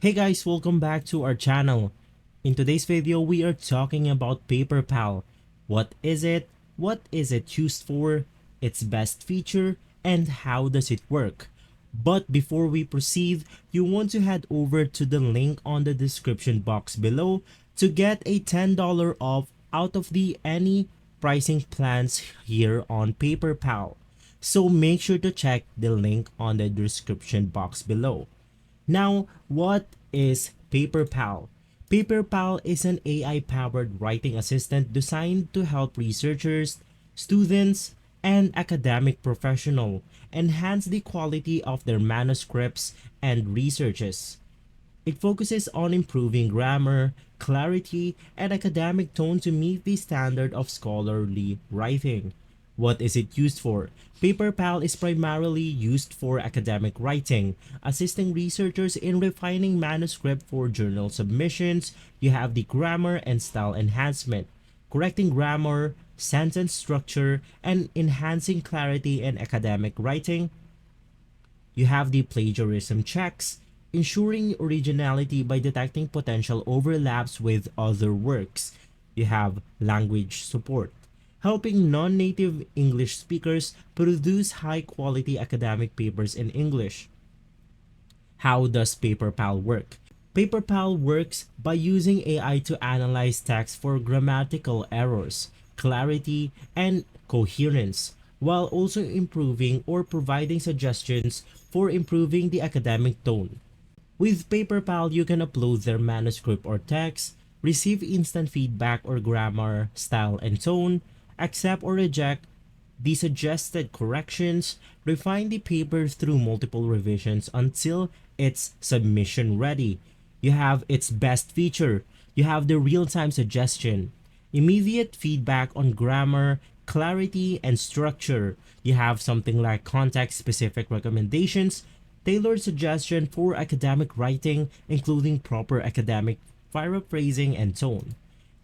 Hey guys, welcome back to our channel. In today's video, we are talking about Paperpal. What is it? What is it used for? Its best feature? And how does it work? But before we proceed, you want to head over to the link on the description box below to get a $10 off out of the any pricing plans here on Paperpal. So make sure to check the link on the description box below. Now, what is Paperpal? Paperpal is an AI-powered writing assistant designed to help researchers, students, and academic professionals enhance the quality of their manuscripts and researches. It focuses on improving grammar, clarity, and academic tone to meet the standard of scholarly writing. What is it used for? Paperpal is primarily used for academic writing, assisting researchers in refining manuscript for journal submissions. You have the grammar and style enhancement, correcting grammar, sentence structure, and enhancing clarity in academic writing. You have the plagiarism checks, ensuring originality by detecting potential overlaps with other works. You have language support, helping non-native English speakers produce high-quality academic papers in English. How does Paperpal work? Paperpal works by using AI to analyze text for grammatical errors, clarity, and coherence, while also improving or providing suggestions for improving the academic tone. With Paperpal, you can upload their manuscript or text, receive instant feedback or grammar, style, and tone, accept or reject the suggested corrections, refine the paper through multiple revisions until it's submission ready. You have its best feature. You have the real-time suggestion, immediate feedback on grammar, clarity, and structure. You have something like context-specific recommendations, tailored suggestion for academic writing, including proper academic paraphrasing and tone.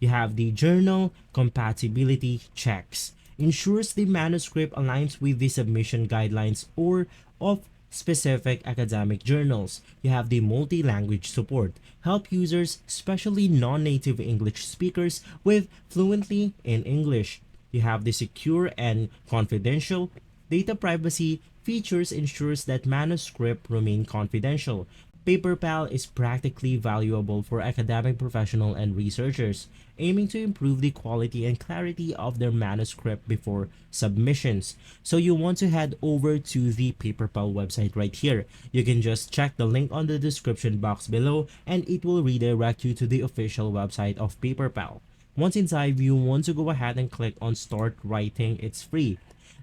You have the journal compatibility checks, ensures the manuscript aligns with the submission guidelines or of specific academic journals. You have the multi-language support, help users, especially non-native English speakers, with fluently in English. You have the secure and confidential data privacy features ensures that manuscript remain confidential. Paperpal is practically valuable for academic professionals and researchers, aiming to improve the quality and clarity of their manuscript before submissions. So you want to head over to the Paperpal website right here. You can just check the link on the description box below and it will redirect you to the official website of Paperpal. Once inside, you want to go ahead and click on Start Writing. It's free.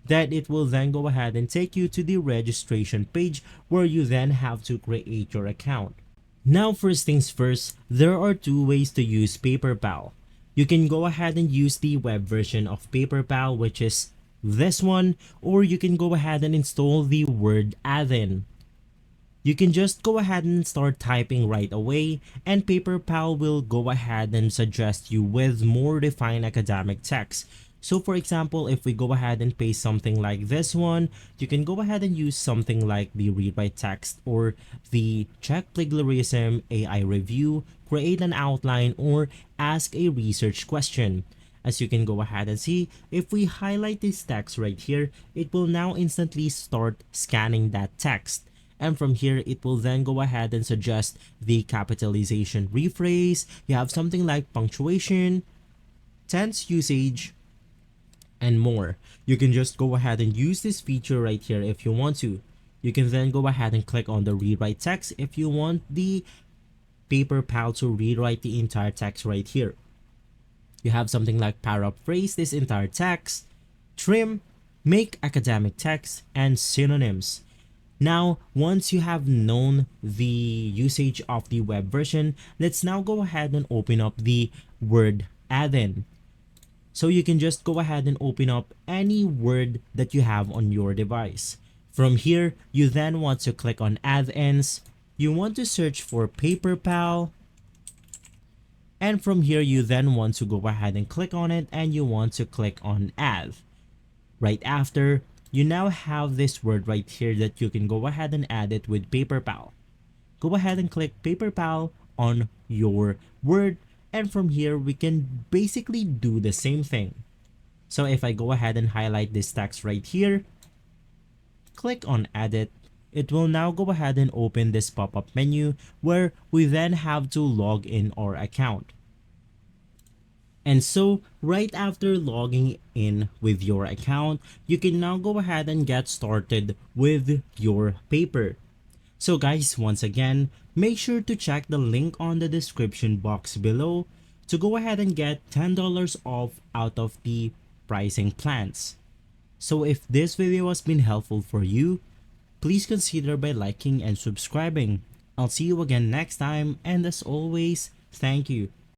That it will then go ahead and take you to the registration page where you then have to create your account. Now first things first, there are two ways to use Paperpal. You can go ahead and use the web version of Paperpal, which is this one, or you can go ahead and install the Word add-in. You can just go ahead and start typing right away, and Paperpal will go ahead and suggest you with more refined academic text. So for example, if we go ahead and paste something like this one, you can go ahead and use something like the rewrite text or the check plagiarism, AI review, create an outline, or ask a research question. As you can go ahead and see, if we highlight this text right here, it will now instantly start scanning that text. And from here, it will then go ahead and suggest the capitalization rephrase. You have something like punctuation, tense usage, and more. You can just go ahead and use this feature right here if you want to. You can then go ahead and click on the rewrite text if you want the Paperpal to rewrite the entire text right here. You have something like paraphrase this entire text, trim, make academic text, and synonyms. Now, once you have known the usage of the web version, let's now go ahead and open up the Word add-in. So you can just go ahead and open up any Word that you have on your device. From here, you then want to click on add-ins. You want to search for Paperpal. And from here, you then want to go ahead and click on it and you want to click on add. Right after, you now have this word right here that you can go ahead and add it with Paperpal. go ahead and click Paperpal on your Word, and from here we can basically do the same thing. So if I go ahead and highlight this text right here, click on Edit, it will now go ahead and open this pop-up menu where we then have to log in our account. And so right after logging in with your account, you can now go ahead and get started with your paper. So guys, once again, make sure to check the link on the description box below to go ahead and get $10 off out of the pricing plans. So if this video has been helpful for you, please consider by liking and subscribing. I'll see you again next time, and as always, thank you.